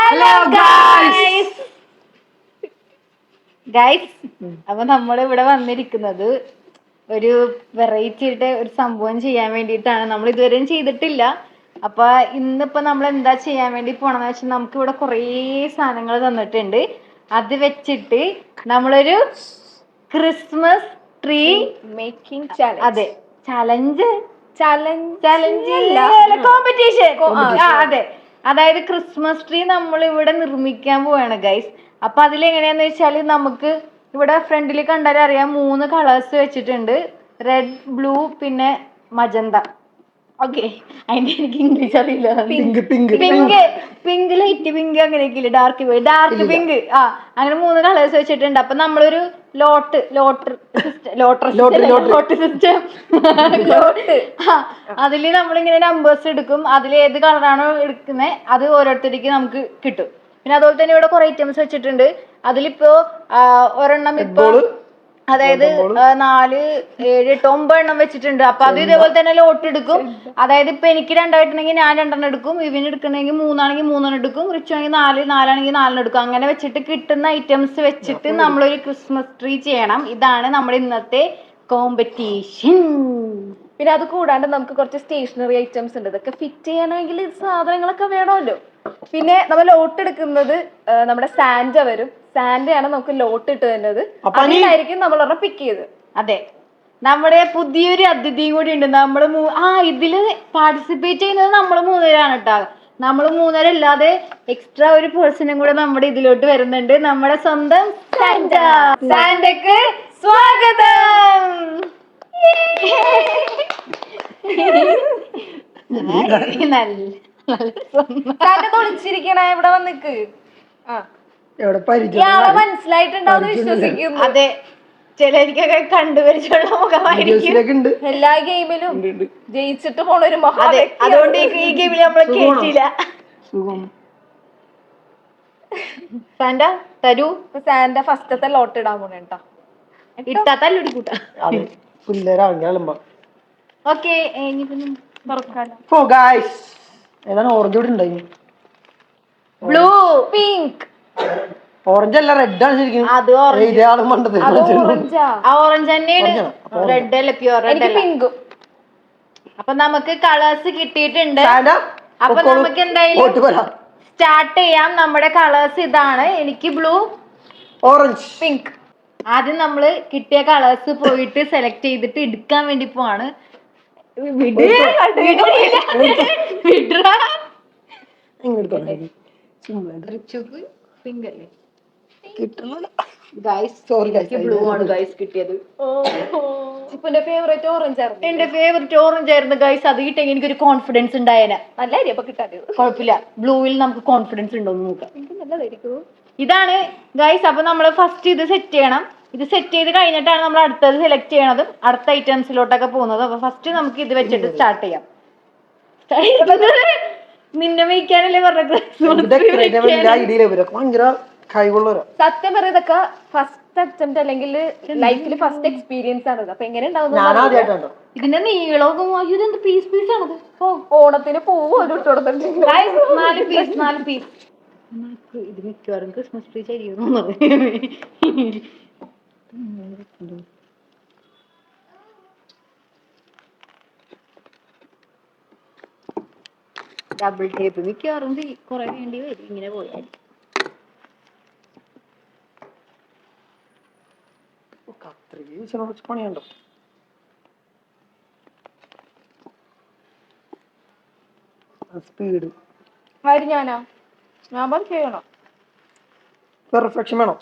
Hello guys അപ്പൊ നമ്മളിവിടെ വന്നിരിക്കുന്നത് ഒരു വെറൈറ്റി ആയിട്ട് ഒരു സംഭവം ചെയ്യാൻ വേണ്ടിയിട്ടാണ്. നമ്മൾ ഇതുവരെയും ചെയ്തിട്ടില്ല. അപ്പൊ ഇന്നിപ്പോ നമ്മൾ എന്താ ചെയ്യാൻ വേണ്ടി പോണെന്ന് വെച്ചാൽ നമുക്ക് ഇവിടെ കുറേ സാധനങ്ങൾ തന്നിട്ടുണ്ട്. അത് വെച്ചിട്ട് നമ്മളൊരു ക്രിസ്മസ് ട്രീ മേക്കിംഗ് ചാലഞ്ച്. അതെ, ചലഞ്ച് ചലഞ്ച് കോമ്പറ്റീഷൻ. അതെ, അതായത് ക്രിസ്മസ് ട്രീ നമ്മൾ ഇവിടെ നിർമ്മിക്കാൻ പോവാണ് ഗൈസ്. അപ്പൊ അതിലെങ്ങനെയാന്ന് വെച്ചാല് നമുക്ക് ഇവിടെ ഫ്രണ്ടിൽ കണ്ടാലും അറിയാം 3 കളേഴ്സ് വെച്ചിട്ടുണ്ട്. റെഡ്, ബ്ലൂ, പിന്നെ മജന്ത. ഓക്കെ, അതിന്റെ എനിക്ക് ഇംഗ്ലീഷ് അറിയില്ല. പിങ്ക്, ലൈറ്റ് പിങ്ക്, അങ്ങനെയൊക്കെ ഇല്ല. ഡാർക്ക് പിങ്ക്, അങ്ങനെ 3 കളേഴ്സ് വെച്ചിട്ടുണ്ട്. അപ്പൊ നമ്മളൊരു അതില് നമ്മളിങ്ങനെ നമ്പേഴ്സ് എടുക്കും. അതിൽ ഏത് കളറാണോ എടുക്കുന്നത് അത് ഓരോരുത്തർക്ക് നമുക്ക് കിട്ടും. പിന്നെ അതുപോലെ തന്നെ ഇവിടെ കുറെ ഐറ്റംസ് വെച്ചിട്ടുണ്ട്. അതിലിപ്പോ ഒരെണ്ണം ഇപ്പൊ അതായത് 4, 7, 8, 9 എണ്ണം വെച്ചിട്ടുണ്ട്. അപ്പൊ അത് ഇതേപോലെ തന്നെ ലോട്ട് എടുക്കും. അതായത് ഇപ്പൊ എനിക്ക് 2 ആയിട്ടുണ്ടെങ്കിൽ ഞാൻ 2 എടുക്കും. ഇവന് എടുക്കണമെങ്കിൽ 3 ആണെങ്കിൽ 3 എടുക്കും. റിച്ച് ആണെങ്കിൽ 4 ആണെങ്കിൽ 4 എടുക്കും. അങ്ങനെ വെച്ചിട്ട് കിട്ടുന്ന ഐറ്റംസ് വെച്ചിട്ട് നമ്മളൊരു ക്രിസ്മസ് ട്രീ ചെയ്യണം. ഇതാണ് നമ്മുടെ ഇന്നത്തെ കോമ്പറ്റീഷൻ. പിന്നെ അത് കൂടാണ്ട് നമുക്ക് കുറച്ച് സ്റ്റേഷനറി ഐറ്റംസ് ഉണ്ട്. ഇതൊക്കെ ഫിറ്റ് ചെയ്യാനാണെങ്കിൽ സാധനങ്ങളൊക്കെ വേണമല്ലോ. പിന്നെ നമ്മൾ ലോട്ട് എടുക്കുന്നത് നമ്മുടെ സാന്റ വരും. സാന്റയാണ് നമുക്ക് ലോട്ട് ഇട്ട് തരുന്നത്. അതിലായിരിക്കും നമ്മൾ ഒരെണ്ണം പിക്ക് ചെയ്ത്. അതെ, നമ്മുടെ പുതിയൊരു അതിഥിയും കൂടി ഉണ്ട്. നമ്മള് ഇതില് പാർട്ടിസിപ്പേറ്റ് ചെയ്യുന്നത് നമ്മള് 3 പേരാണ് കേട്ടോ. നമ്മള് 3 പേരല്ലാതെ എക്സ്ട്രാ ഒരു പേഴ്സണും കൂടെ നമ്മുടെ ഇതിലോട്ട് വരുന്നുണ്ട്. നമ്മുടെ സ്വന്തം സാന്റ. സാന്റക്ക് സ്വാഗതം. ഒളിച്ചിരിക്കണ ഇവിടെ വന്നിക്ക്. മനസ്സിലായിട്ടുണ്ടാവും വിശ്വസിക്കുന്നു. അതെ, ചിലർക്കൊക്കെ കണ്ടുപരിച്ചുള്ള മുഖമായിരിക്കും. എല്ലാ ഗെയിമിലും ജയിച്ചിട്ട് പോണ ഒരു മഹാ. അതുകൊണ്ട് ഈ ഗെയിമിൽ നമ്മളെ കേട്ടില്ല. സാന്റ തരൂ. സാന്റ ഫസ്റ്റത്തെ ലോട്ട് ഇടാൻ പോണേട്ടാ. ഇട്ടാ തല്ലൊടി കൂട്ടാ. ഓക്കെ, ബ്ലൂ, പിങ്ക്, ഓറഞ്ച് അല്ല, റെഡ് ആണ് ശരിക്കും. അത് ഓറഞ്ച് തന്നെയാണ്. റെഡ് അല്ല, പ്യൂർ റെഡ്. പിങ്കും. അപ്പൊ നമുക്ക് കളേഴ്സ് കിട്ടിയിട്ടുണ്ട്. അപ്പൊ നമുക്ക് എന്തായാലും സ്റ്റാർട്ട് ചെയ്യാം. നമ്മുടെ കളേഴ്സ് ഇതാണ്. എനിക്ക് ബ്ലൂ, ഓറഞ്ച്, പിങ്ക്. ആദ്യം നമ്മള് കിട്ടിയ കളേഴ്സ് പോയിട്ട് സെലക്ട് ചെയ്തിട്ട് എടുക്കാൻ വേണ്ടി പോവാണ്. പിങ്ക് അല്ലേ ബ്ലൂ ആണ് ഗൈസ് കിട്ടിയത്. എന്റെ ഫേവറേറ്റ് ഓറഞ്ച് ആയിരുന്നു. എന്റെ ഫേവറേറ്റ് ഓറഞ്ച് ആയിരുന്നു ഗൈസ്. അത് കിട്ടിയെങ്കിൽ എനിക്കൊരു കോൺഫിഡൻസ് ഉണ്ടായേനെ. നല്ലായിരിക്കും. അപ്പൊ കിട്ടാതെ കുഴപ്പമില്ല. ബ്ലൂവിൽ നമുക്ക് കോൺഫിഡൻസ് ഉണ്ടോന്ന് നോക്കാം. നല്ലതായിരിക്കും. ഇതാണ് ഗൈസ്. അപ്പൊ നമ്മള് ഫസ്റ്റ് ഇത് സെറ്റ് ചെയ്യണം. ഇത് സെറ്റ് ചെയ്ത് കഴിഞ്ഞിട്ടാണ് നമ്മൾ അടുത്തത് സെലക്ട് ചെയ്യണതും അടുത്ത ഐറ്റംസിലോട്ടൊക്കെ പോകുന്നത്. അപ്പൊ ഫസ്റ്റ് നമുക്ക് ഇത് വെച്ചിട്ട് സ്റ്റാർട്ട് ചെയ്യാം. നിന്നെ വയ്ക്കാനല്ലേ പറഞ്ഞത്. സത്യം പറയുക, ഇതൊക്കെ ഫസ്റ്റ് അറ്റംപ്റ്റ് അല്ലെങ്കിൽ ലൈഫിൽ ഫസ്റ്റ് എക്സ്പീരിയൻസ് ആണ്. അപ്പൊ എങ്ങനെ ഉണ്ടാവും? ഇതിന്റെ നീളവും ഇതെന്ത് പീസ് പീസ് ആണത്. ഓണത്തിന് പൂവ് ഒരു ഇട്ട് കൊടുത്തിട്ടുണ്ട്. 4 പീസ്. ഇത് മിക്കവാറും ക്രിസ്മസ് ട്രീ ശരിയെന്ന് ഡബിൾ ടേപ്പ് മിക്കവാറും കുറെ വേണ്ടി വരും ഇങ്ങനെ പോയാൽ. പണിയുണ്ടോ? സ്പീഡ് ഞാൻ ചെയ്യണം. പെർഫെക്ഷൻ വേണം.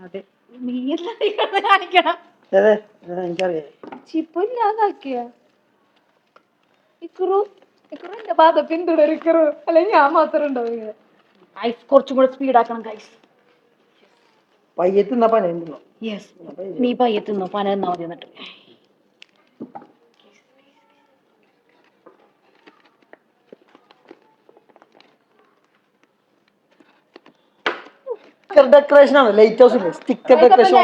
അതെ, നീ കാണിക്കണം. എനിക്കറിയാം. ചിപ്പില്ലാതാക്കിയ എന്റെ പാത പിന്തുടരിക്കറു. അല്ലെ ഞാൻ മാത്രം ഉണ്ടാവും. ഐസ് കുറച്ചും കൂടെ സ്പീഡാക്കണം ഗൈസ്. പയ്യത്തുന്ന പന ഉണ്ടല്ലോ. യെസ്, നീ പയ്യത്തുന്നോ പന എന്നാ മതി. എന്നിട്ട് ഡെക്കറേഷൻ ആണ്. ലൈറ്റ് ഹൗസ് ഇല്ലേ, സ്റ്റിക്കർ ഡെക്കറേഷൻ.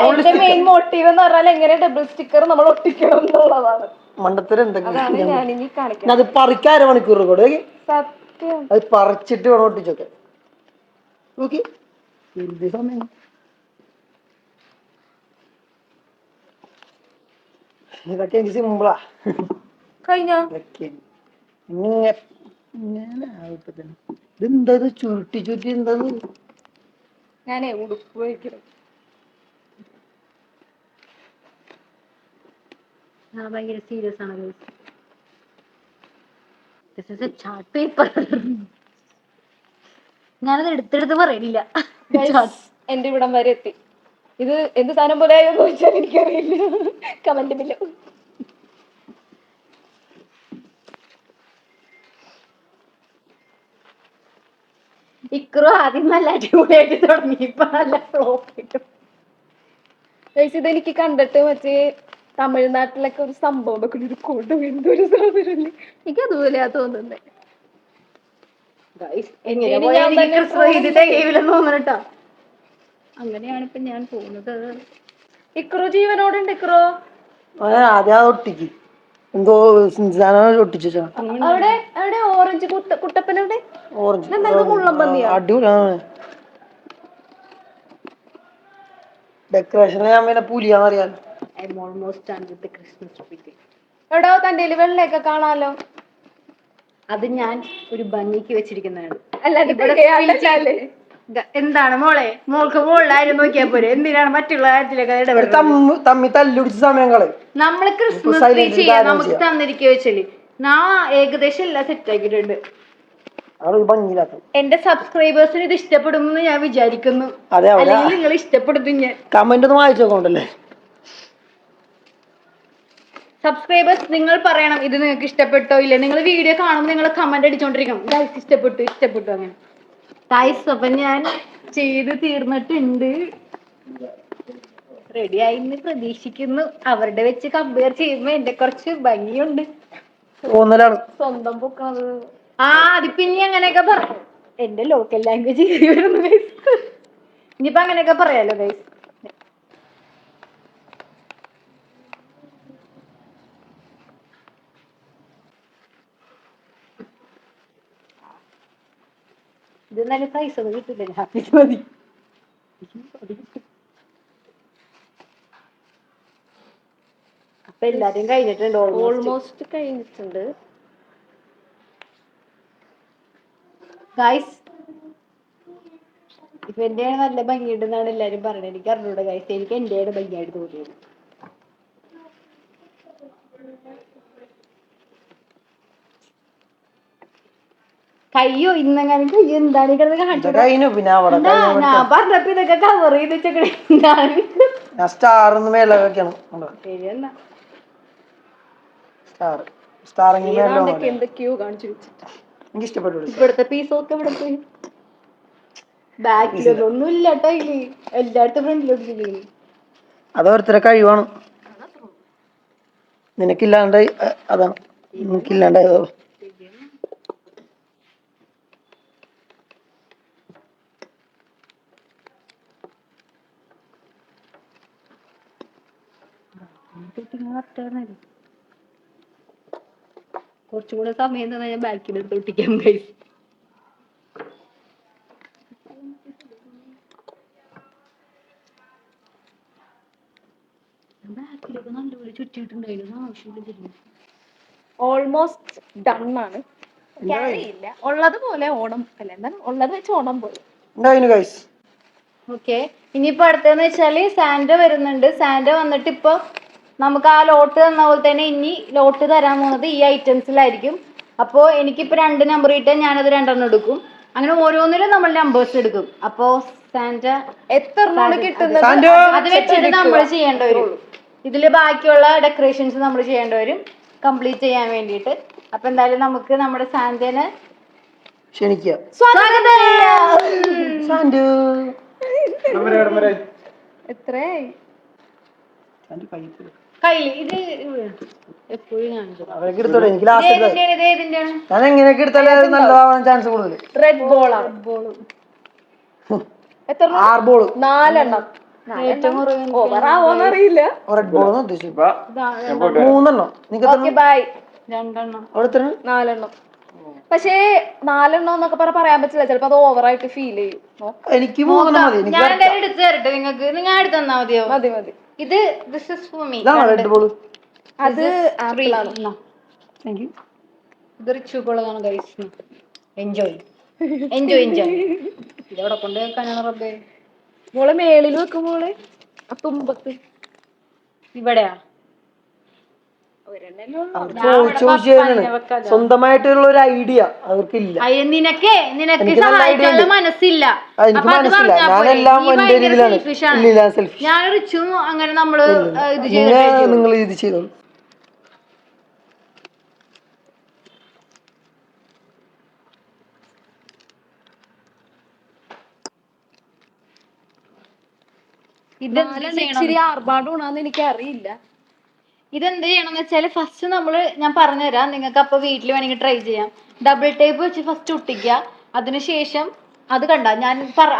മെയിൻ മോട്ടീവ് എന്ന് പറഞ്ഞാൽ എങ്ങനെ ഡബിൾ സ്റ്റിക്കർ നമ്മൾ ഒട്ടിക്കണം എന്നുള്ളതാണ്. മണ്ടത്തരം എന്തൊക്കെ ഞാനിനി കാണിക്കാം. അത് പറിക്കാൻ 1 മണിക്കൂർ കൂടെ. സത്യം. അത് പറിച്ചിട്ട് വേണം ഒട്ടിച്ചൊക്കെ. ഓക്കെ സമയം ഇതൊക്കെ എനിക്ക് സിമ്പിളാ. കഴിഞ്ഞോ? ഇതെന്താ ചുരുട്ടി ചുരുട്ടി എന്താ? ഞാനേ ഉടുപ്പ് വയ്ക്കണം. ഭയങ്കര സീരിയസ് ആണ് ചാർട്ട് പേപ്പർ. ഞാനത് എടുത്തെടുത്ത് പറയണില്ല. എന്റെ ഇവിടം വരെ എത്തി. ഇത് എന്ത് സാധനം പോലെ ആയോന്ന് ചോദിച്ചാൽ എനിക്കറിയില്ല. Comment bill. ഇക്രു ആദ്യം നല്ല അടിപൊളിയായിട്ട് തുടങ്ങി, ഇപ്പൊ നല്ല ഫ്ലോപ്പ് കിട്ടും. ഇതെനിക്ക് കണ്ടിട്ട് മറ്റേ തമിഴ്നാട്ടിലൊക്കെ ഒരു സംഭവം ഒക്കെ ഒരു കൊണ്ട് എന്തൊരു സാധനം എനിക്ക് അതുപോലെയാ തോന്നുന്നേ. തോന്നണട്ടോ. അങ്ങനെയാണ് ഇപ്പൊ ഞാൻ പോകുന്നത്. ഇക്രു ജീവനോടുണ്ട്. ഇക്രു ആദ്യം ഒട്ടിക്ക് എന്തോ ഒട്ടിച്ചു. അവിടെ അവിടെ ഓറഞ്ച് കുട്ടപ്പനവിടെ ഓറഞ്ച് മുള്ളം പന്നിയാ. അടിപൊളിയാണ് ഡെക്കറേഷൻ. ഞാൻ പിന്നെ പുലിയാന്നറിയാലോ. എടോ തന്റെ വെള്ളയൊക്കെ കാണാലോ. അത് ഞാൻ ഒരു ഭംഗിക്ക് വെച്ചിരിക്കുന്നതാണ്. അല്ലാതെ എന്താണ് മോളെ, മോൾക്ക് മോളിലാരും നോക്കിയാ പോരെ, എന്തിനാണ് മറ്റുള്ള കാര്യത്തിലൊക്കെ ഇടപെടുന്നത്? തമ്മി തല്ലുടിച്ച സമയങ്ങള് നമ്മള് ക്രിസ്മസ് ട്രീ ചെയ്യാൻ നമുക്ക് തന്നിരിക്കുക വെച്ചാല് ഏകദേശം എല്ലാം സെറ്റ് ആക്കിയിട്ടുണ്ട്. എന്റെ സബ്സ്ക്രൈബേഴ്സിന് ഇത് ഇഷ്ടപ്പെടുമെന്ന് ഞാൻ വിചാരിക്കുന്നു. അല്ലെങ്കിൽ നിങ്ങൾ ഇഷ്ടപ്പെടുത്തും. ഞാൻ കമന്റ് ഒന്നും വായിച്ചോണ്ടല്ലേ. സബ്സ്ക്രൈബേഴ്സ് നിങ്ങൾ പറയണം ഇത് നിങ്ങൾക്ക് ഇഷ്ടപ്പെട്ടോ ഇല്ല. നിങ്ങൾ വീഡിയോ കാണുമ്പോൾ നിങ്ങൾ കമന്റ് അടിച്ചോണ്ടിരിക്കണം, ഗൈസ് ഇഷ്ടപ്പെട്ടു ഇഷ്ടപ്പെട്ടു അങ്ങനെ. ഗൈസ് അപ്പൊ ഞാൻ ചെയ്ത് തീർന്നിട്ടുണ്ട്, റെഡി ആയിന്ന് പ്രതീക്ഷിക്കുന്നു. അവരുടെ വെച്ച് കമ്പയർ ചെയ്യുമ്പോ എന്റെ കുറച്ച് ഭംഗിയുണ്ട്. സ്വന്തം പൊക്കണത്. അതിപ്പിനി അങ്ങനെയൊക്കെ പറഞ്ഞു. എന്റെ ലോക്കൽ ലാംഗ്വേജ് വരുന്നു ഗൈസ്. ഇനിയിപ്പോ അങ്ങനെയൊക്കെ പറയാലോ ഗൈസ്. ഇത് നല്ല പൈസ ഒന്നും കിട്ടില്ല, ഹാപ്പി മതി. അപ്പൊ എല്ലാരും കഴിഞ്ഞിട്ടുണ്ട്, ഓൾമോസ്റ്റ് കഴിഞ്ഞിട്ടുണ്ട് ഗൈസ്. ഇപ്പൊ എന്റെയാണ് നല്ല ഭംഗിയുണ്ടെന്നാണ് എല്ലാരും പറയുന്നത്. എനിക്ക് അറിഞ്ഞൂടെ ഗൈസ്, എനിക്ക് എന്റെയാണ് ഭംഗിയായിട്ട് തോന്നിയത്. കയ്യോ ഇന്നെങ്ങനെ കയ്യോ എന്താണ് ഞാൻ പറഞ്ഞപ്പോ ഇതൊക്കെ കവർ ചെയ്ത് വെച്ചേക്കണേ. എന്തൊക്കെയോ കാണിച്ചു വെച്ചിട്ട് ഇവിടുത്തെ പീസൊക്കെ ഇവിടെ പോയി. ബാക്കിലൊന്നും ഇല്ല കേട്ടോ. ഇല്ല എല്ലായിടത്തും ഫ്രണ്ടിലോട്ട്. അതോരുത്തരെ കഴിവാണ്. നിനക്കില്ലാണ്ട് അതാണ് നിനക്കില്ലാണ്ടായതോ. കുറച്ചും കൂടെ സമയം തന്നെ ഞാൻ ബാക്കിലെടുത്ത് ഒട്ടിക്കാൻ കഴിയും. ബാക്കിലൊക്കെ നല്ലപോലെ ചുറ്റിയിട്ടുണ്ടായിരുന്നു, ആവശ്യമില്ല. ഓൾമോസ്റ്റ് ഡൺ ആണ്. ഇല്ല ഉള്ളത് പോലെ ഓണം അല്ല, എന്താണ് ഉള്ളത് വെച്ച് ഓണം പോലെ. ഓക്കെ, ഇനിയിപ്പോ അടുത്തെന്ന് വെച്ചാല് സാന്റ വരുന്നുണ്ട്. സാന്റ വന്നിട്ട് ഇപ്പൊ നമുക്ക് ആ ലോട്ട് തന്ന പോലെ തന്നെ ഇനി ലോട്ട് തരാൻ പോകുന്നത് ഈ ഐറ്റംസിലായിരിക്കും. അപ്പോ എനിക്കിപ്പോ 2 നമ്പർ ഇട്ടാൽ ഞാനത് 2 എടുക്കും. അങ്ങനെ ഓരോന്നിലും നമ്മൾ നമ്പേഴ്സ് എടുക്കും. അപ്പോ സാന്റ എത്ര കിട്ടുന്നത് അത് വെച്ചിട്ട് നമ്മൾ ചെയ്യേണ്ടി വരും. ഇതില് ബാക്കിയുള്ള ഡെക്കറേഷൻസ് നമ്മൾ ചെയ്യേണ്ടി വരും കംപ്ലീറ്റ് ചെയ്യാൻ വേണ്ടിയിട്ട്. അപ്പൊ എന്തായാലും നമുക്ക് നമ്മുടെ സാന്റനെ ക്ഷണിക്കുക. എത്രയായി കയ്യിൽ ഇത് എപ്പോഴും ചാൻസ് കൂടുതൽ. റെഡ് ബോൾ എത്ര 4 എണ്ണം. ഓവറാവോന്നറിയില്ല. റെഡ് ബോൾ 3 എണ്ണം. 2 എണ്ണം. 4 എണ്ണം. പക്ഷേ 4 എന്നൊക്കെ പറയാൻ പറ്റില്ല, ചിലപ്പോ അത് ഓവറായിട്ട് ഫീൽ ചെയ്യും. എനിക്ക് 3 മതി. എനിക്ക് ഞാൻ എന്തായാലും എടുത്തു തരട്ടെ നിങ്ങൾക്ക്, നിങ്ങൾ എടുത്തു തന്നാ മതിയോ? മതി മതി. ഇത് ദിസ് ഇസ് ഫോർ മീ. ഇതാണ് റെഡ് ബോൾ. അത് ആപ്പിൾ ആണ്. Thank you. ഇത് റിച്ചുക്കുള്ളതാണ് ഗൈസ്. Enjoy enjoy enjoy. ഇതവിടെ കൊണ്ട് വെക്കാനാണ് റബ്ബേ. മോളെ മേളിൽ വെക്കും മോളെ, ആ തുമ്പത്ത്. ഇവിടെയാ സ്വന്തമായിട്ടുള്ള ഒരു ഐഡിയ അവർക്കില്ല. നിനക്ക് സഹായിക്കാനുള്ള മനസ്സില്ല. എനിക്ക് മനസ്സില്ല, ഞാനെല്ലാം എന്റെ രീതിയിലാണ്. ഞാൻ റിച്ചു അങ്ങനെ നമ്മള് നിങ്ങൾ ഇത് ചെയ്തോളൂ. ഇച്ചിരി ആർഭാടമാണെന്ന് എനിക്ക് അറിയില്ല. ഇതെന്ത് ചെയ്യണമെന്ന് വെച്ചാല് ഫസ്റ്റ് നമ്മള് ഞാൻ പറഞ്ഞുതരാം, നിങ്ങൾക്ക് അപ്പൊ വീട്ടിൽ വേണമെങ്കിൽ ട്രൈ ചെയ്യാം. ഡബിൾ ടേപ്പ് വെച്ച് ഫസ്റ്റ് ഒട്ടിക്കുക. അതിനുശേഷം അത് കണ്ട ഞാൻ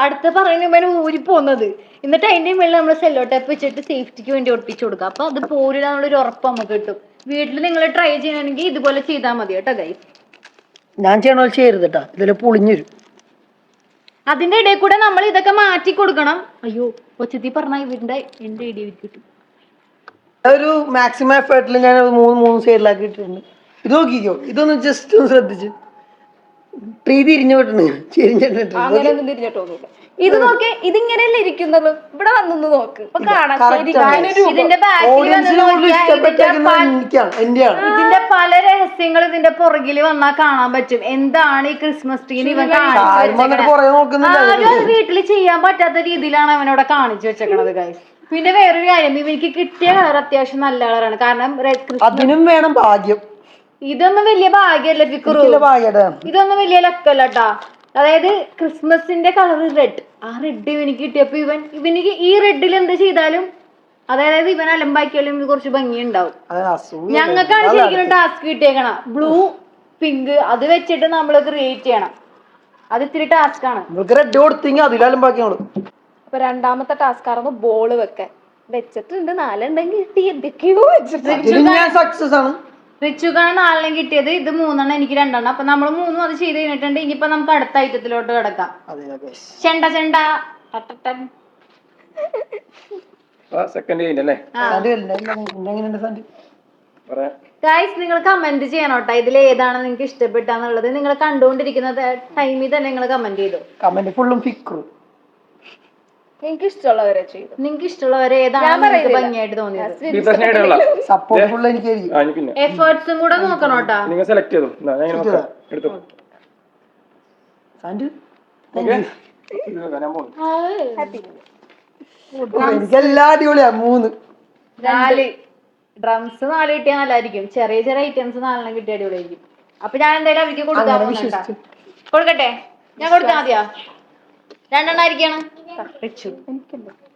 അടുത്ത് പറയുന്ന ഊരി പോകുന്നത്, എന്നിട്ട് അതിന്റെ മേളിൽ നമ്മൾ സെല്ലോ ടേപ്പ് വെച്ചിട്ട് സേഫ്റ്റിക്ക് വേണ്ടി ഒട്ടിച്ചു കൊടുക്കുക. അപ്പൊ അത് പോരിടാനുള്ളൊരു ഉറപ്പ് നമുക്ക് കിട്ടും. വീട്ടിൽ നിങ്ങൾ ട്രൈ ചെയ്യണമെങ്കിൽ ഇതുപോലെ ചെയ്താൽ മതി കേട്ടോ ഗൈസ്. ഞാൻ ചെയ്യണ പോലെ ചെയ്യരുത് കേട്ടോ, ഇതിൽ പൊളിഞ്ഞു വരും. അതിന്റെ ഇടയിൽ കൂടെ നമ്മൾ ഇതൊക്കെ മാറ്റി കൊടുക്കണം. അയ്യോ ഒച്ചത്തി പറഞ്ഞാൽ ഇവരുടെ എന്റെ ഐഡിയ കിട്ടും. ഒരു മാക്സിമം എഫേർട്ടിൽ ഞാൻ 3 സൈഡിലാക്കി ഇട്ടിട്ടുണ്ട്. ഇത് നോക്കിക്കോ, ഇതൊന്ന് ജസ്റ്റ് ഒന്ന് ശ്രദ്ധിച്ച്. ട്രീ തിരിഞ്ഞു വിട്ടുണ്ട്. അങ്ങനെയൊന്നും തിരിഞ്ഞിട്ടൊന്നുമില്ല. ഇത് നോക്കി, ഇതിങ്ങനെയല്ലേ ഇരിക്കുന്നത്. ഇവിടെ വന്നൊന്ന് നോക്ക്, ഇപ്പൊ കാണാം. ഇതിന്റെ ഇതിന്റെ പല രഹസ്യങ്ങൾ ഇതിന്റെ പുറകില് വന്നാൽ കാണാൻ പറ്റും. എന്താണ് ഈ ക്രിസ്മസ് ട്രീന് ഇവൻ ആരും വീട്ടിൽ ചെയ്യാൻ പറ്റാത്ത രീതിയിലാണ് അവനോടെ കാണിച്ചു വെച്ചേക്കണത് ഗൈസ്. പിന്നെ വേറൊരു കാര്യം, ഇവനിക്ക് കിട്ടിയ കളർ അത്യാവശ്യം നല്ല കളറാണ്. കാരണം അതിനും വേണം ഭാഗ്യം. ഇതൊന്നും വലിയ ഭാഗ്യല്ല ഫിക്രു, ഇതൊന്നും വലിയ ലക്കല്ല ട്ടാ. അതായത് ക്രിസ്മസിന്റെ കളർ റെഡ്, ആ റെഡ് ഇവനിക്ക് കിട്ടിയപ്പോ ഇവനിക്ക് ഈ റെഡിൽ എന്ത് ചെയ്താലും, അതായത് ഇവൻ അലമ്പാക്കിയാലും ഇത് കുറച്ച് ഭംഗി ഉണ്ടാവും. ഞങ്ങൾക്കാണ് ശരിക്കും ടാസ്ക് കിട്ടിയേക്കണം. ബ്ലൂ പിങ്ക് അത് വെച്ചിട്ട് നമ്മൾ ക്രിയേറ്റ് ചെയ്യണം. അത് ഇത്തിരി ടാസ്ക് ആണ്. റെഡ് കൊടുത്തെങ്കിൽ അതിലമ്പാക്കിയോളൂ. അപ്പൊ രണ്ടാമത്തെ ടാസ്ക് ആയിരുന്നു ബോള് വെക്കാൻ. വെച്ചിട്ടുണ്ട്, 4 ഉണ്ടെങ്കിൽ കിട്ടി. എന്തൊക്കെയോ സക്സസ് ആണ്. റിച്ചുക്കാണ് 4 കിട്ടിയത്, ഇത് 3 എനിക്ക് 2. അപ്പൊ നമ്മൾ 3 അത് ചെയ്ത് കഴിഞ്ഞിട്ടുണ്ട്. ഇനിയിപ്പോ നമുക്ക് അടുത്ത ഐറ്റത്തിലോട്ട് കിടക്കാം. ചെണ്ട ചെണ്ട ഗൈസ്, നിങ്ങൾ കമന്റ് ചെയ്യണോട്ടാ ഇതിൽ ഏതാണ് നിങ്ങൾക്ക് ഇഷ്ടപ്പെട്ടാന്നുള്ളത്. നിങ്ങൾ കണ്ടുകൊണ്ടിരിക്കുന്ന ടൈമിൽ തന്നെ നിങ്ങൾ കമന്റ് ചെയ്തു. കമന്റ് ഫുള്ളും ഫിക്രു. നിങ്ങൾക്ക് ഇഷ്ടമുള്ളവരെ ചെയ്തു. നിങ്ങൾക്ക് ഇഷ്ടമുള്ളവരെ ഏതാണ് ഭംഗിയായിട്ട് തോന്നിയത്. സപ്പോർട്ട് എനിക്ക് എഫേർട്സും കൂടെ നോക്കണോട്ടാ. നിങ്ങൾ സെലക്ട് ചെയ്തു. എനിക്കെല്ലാം അടിപൊളിയാ. 3 4 ഡ്രംസ് 4 കിട്ടിയാൽ നല്ലതായിരിക്കും. ചെറിയ ചെറിയ ഐറ്റംസ് 4 കിട്ടിയ അടിപൊളിയായിരിക്കും. അപ്പൊ ഞാൻ എന്തായാലും അവർക്ക് കൊടുക്കട്ടെ. ഞാൻ കൊടുത്താ മതിയാ? 2 ആയിരിക്കണം റിച്ചു,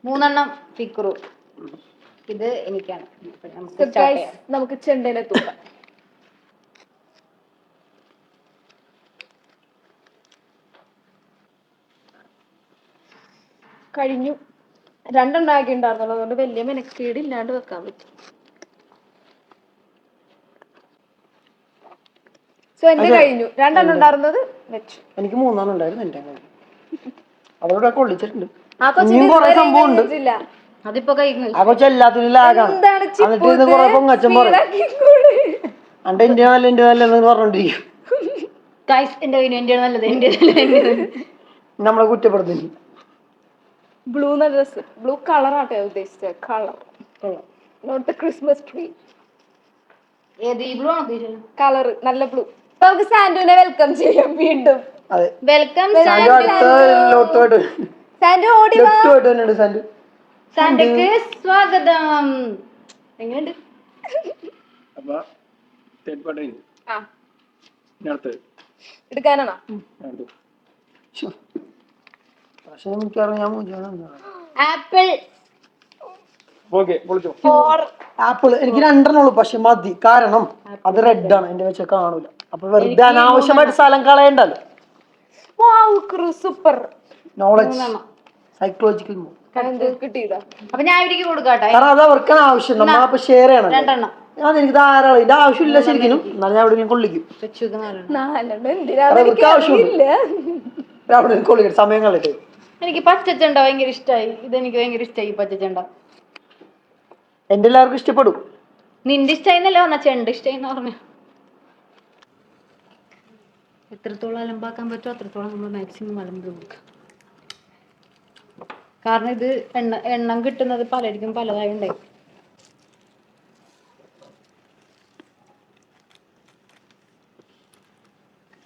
3 ഫിക്രു, ഇത് എനിക്കാണ്. നമുക്ക് ചെണ്ടേനെ തൂക്കാം. കഴിഞ്ഞു. 2 ആക്കി ഉണ്ടായിരുന്നുള്ളൂ, അതുകൊണ്ട് വലിയ മെനക്കേട് ഇല്ലാണ്ട് വെക്കാൻ പറ്റും. സോ എന്റെ കഴിഞ്ഞു. 2 ഉണ്ടായിരുന്നത് വെച്ചു. എനിക്ക് 3 ഉണ്ടായിരുന്നു. എന്റെ അതോടെ കൊള്ളിച്ചിട്ടുണ്ട്. ഇനിയും കുറെ സംഭവം ഉണ്ട്. അതിപ്പോ കഴിഞ്ഞു. ആ കൊച്ചു എല്ലാത്തിനും ലാഗാണ്. എന്നിട്ട് കുറെ പൊങ്ങച്ചം പറയും. എന്റെ നല്ല എന്റെ നല്ലതെന്ന് പറഞ്ഞോണ്ടിരിക്കും. നമ്മളെ കുറ്റപ്പെടുത്തി. ബ്ലൂ ഡ്രസ്, ബ്ലൂ കളർ ആട്ടെ ഉദ്ദേശിച്ചത്. Colour not Christmas tree. Colour നല്ല ബ്ലൂ. നമുക്ക് സാന്റുവിനെ വെൽക്കം ചെയ്യാം വീണ്ടും. വെൽക്കം സാന്റു, ഓടി വാ. സാന്റക്ക് സ്വാഗതം. എങ്ങനെയുണ്ട്? എടുക്കാനാണോ? ആപ്പിൾ. ആപ്പിൾ എനിക്ക് 2 ഉള്ളൂ, പക്ഷെ മതി. കാരണം അത് റെഡ് ആണ്, എന്റെ വെച്ച കാണൂല. അപ്പൊ വെറുതെ അനാവശ്യമായിട്ട് സ്ഥലം കളയണ്ടല്ലോ. സൂപ്പർ നോളജ്, സൈക്കോളജിക്കൽ കിട്ടിയതാ. അപ്പൊ ഞാൻ ഇവർക്ക് കൊടുക്കാട്ടെ. കാരണം അത് അവർക്കാണ് ആവശ്യം. നമ്മളപ്പോ ഷെയർ ചെയ്യണം. 2 അതെനിക്ക് ധാരാളം ഇതിന്റെ ആവശ്യമില്ല ശരിക്കും, എന്നാലും ഞാൻ അവിടെ കൊള്ളിക്കും. വെച്ചുക്ക് നാലെണ്ണം. 4 എന്തിനാന്ന് അവർക്ക് എനിക്ക് ആവശ്യമുണ്ട്. അറിയില്ല. അവിടെ കൊള്ളിക്കും സമയം കളിട്ട്. എനിക്ക് പച്ചച്ചെണ്ട ഭയങ്കര ഇഷ്ടമായി. ഇതെനിക്ക് ഭയങ്കര ഇഷ്ടമായി പച്ചച്ചെണ്ട. എന്റെ എല്ലാവർക്കും ഇഷ്ടപ്പെടും. നിന്റെ ഇഷ്ടായിന്നല്ലേ പറഞ്ഞ, ചെണ്ട ഇഷ്ടായിന്ന് പറഞ്ഞ. എത്രത്തോളം അലമ്പാക്കാൻ പറ്റുമോ അത്രത്തോളം നമ്മൾ മാക്സിമം അലമ്പ് കൊടുക്കുക. കാരണം ഇത് എണ്ണം കിട്ടുന്നത് പലർക്കും പലതായുണ്ടായി.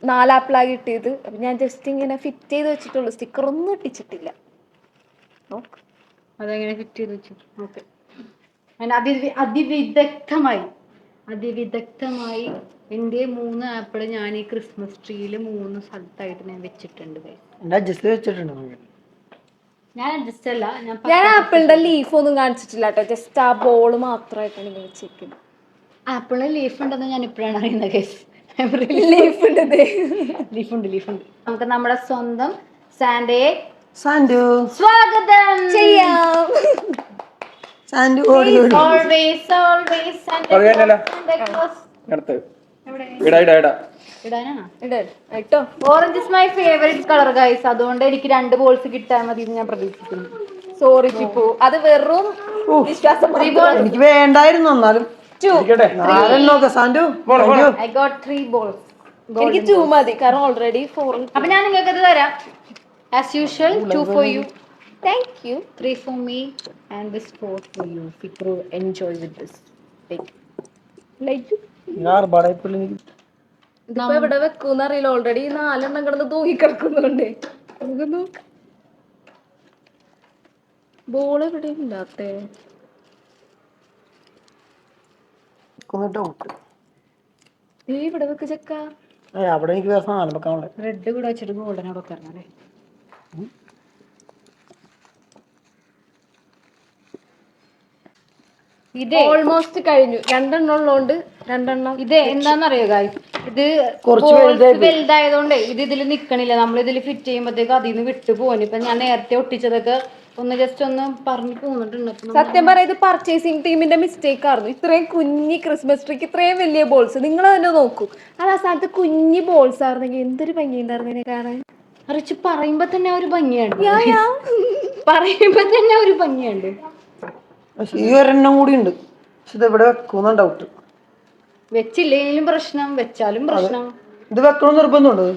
നാലാപ്പിളായി കിട്ടിയത്. അപ്പൊ ഞാൻ ജസ്റ്റ് ഇങ്ങനെ ഫിറ്റ് ചെയ്ത് വെച്ചിട്ടുള്ളൂ, സ്റ്റിക്കർ ഒന്നും ഒട്ടിച്ചിട്ടില്ല. നോക്ക്. അതെങ്ങനെ ഫിറ്റ് ചെയ്ത് വെച്ചു? ഓക്കെ. അതിവിദഗ്ധമായി എൻ്റെ 3 ആപ്പിള് ഞാൻ ഈ ക്രിസ്മസ് ട്രീയിൽ 3 സ്ഥലത്തായിട്ട് ഞാൻ വെച്ചിട്ടുണ്ട്. അഡ്ജസ്റ്റ് വെച്ചിട്ടുണ്ട്. ഞാൻ അഡ്ജസ്റ്റ് അല്ല, ഞാൻ ആപ്പിളിന്റെ ലീഫ് ഒന്നും കാണിച്ചിട്ടില്ല കേട്ടോ, ജസ്റ്റ് ആ ബോള് മാത്രമായിട്ടാണ് ഇങ്ങനെ വെച്ചിരിക്കുന്നത്. ആപ്പിളിന് ലീഫ് ഉണ്ടെന്ന് ഞാൻ ഇപ്പോഴാണ് അറിയുന്നത് കേസ്. ലീഫ് ഉണ്ട്, ലീഫുണ്ട്. നമുക്ക് നമ്മുടെ സ്വന്തം സാൻഡയെ സാൻഡു സ്വാഗതം ചെയ്യാം. സാൻഡു ഓടി ഓടി കേട്ടോ. Orange is my favourite colour guys. അതുകൊണ്ട് എനിക്ക് 2 ബോൾസ് കിട്ടാൻ മതി എന്ന് ഞാൻ പ്രതീക്ഷിക്കുന്നു. സോറി ചിപ്പു, അത് വെറും വിശ്വാസം. എനിക്ക് വേണ്ടായിരുന്നു, എന്നാലും സാൻഡു I got 3 balls. എനിക്ക് 2 മതി, കാരണം ഓൾറെഡി 4. അപ്പൊ ഞാൻ നിങ്ങൾക്ക് ഇത് തരാം. As usual, 2 for you. Thank you. 3 for me and this 4 for you. Fikru, enjoy with this. ഇതിപ്പോ എവിടെ വെക്കൂന്ന് അറിയില്ല, ഓൾറെഡി 4 കിടന്ന് തൂങ്ങിക്കിടക്കുന്നുണ്ട്. ബോൾ എവിടെ ഇല്ലാത്തേ? ഇവിടെ വെക്ക് ചെക്ക. അവിടെ എനിക്ക് വേറെ സാധനം വെക്കാനുള്ള റെഡ് കൂടെ വെച്ചിട്ട് ഗോൾഡൻ അവിടെ വെക്കാറേ. ഇതേ ഓൾമോസ്റ്റ് കഴിഞ്ഞു. 2 ഉള്ളോണ്ട് 2 ഇത് എന്താന്നറിയോ ഗായ്സ്, ഇത് കുറച്ച് വലുതായതുകൊണ്ട് ഇത് ഇതിൽ നിക്കണില്ല. നമ്മൾ ഇതിൽ ഫിറ്റ് ചെയ്യുമ്പോഴത്തേക്ക് അതിൽ നിന്ന് വിട്ടു പോകാൻ. ഇപ്പൊ ഞാൻ നേരത്തെ ഒട്ടിച്ചതൊക്കെ ജസ്റ്റ് ഒന്ന് പറഞ്ഞു പോന്നിട്ടുണ്ട്. സത്യം പറയാം, ഇത് പർച്ചേസിങ് ടീമിന്റെ മിസ്റ്റേക്ക് ആയിരുന്നു. ഇത്രയും കുഞ്ഞി ക്രിസ്മസ് ട്രീക്ക് ഇത്രയും വലിയ ബോൾസ് നിങ്ങൾ തന്നെ നോക്കൂ. അത് ആ സ്ഥലത്ത് കുഞ്ഞി ബോൾസ് ആയിരുന്നെങ്കിൽ എന്തൊരു ഭംഗി ഉണ്ടായിരുന്നു കാണാൻ. അറിച്ച് പറയുമ്പോ തന്നെ ഒരു ഭംഗിയുണ്ട്. പറയുമ്പോ തന്നെ ഒരു ഭംഗിയുണ്ട്. ഈ ഒരെണ്ണം കൂടി ഉണ്ട്, പക്ഷെ ഇത് എവിടെ വെക്കുന്ന ഡൗട്ട്. വെച്ചില്ലെങ്കിലും പ്രശ്നം, വെച്ചാലും പ്രശ്നം. ഇത് വെക്കണം നിർബന്ധമുണ്ട്.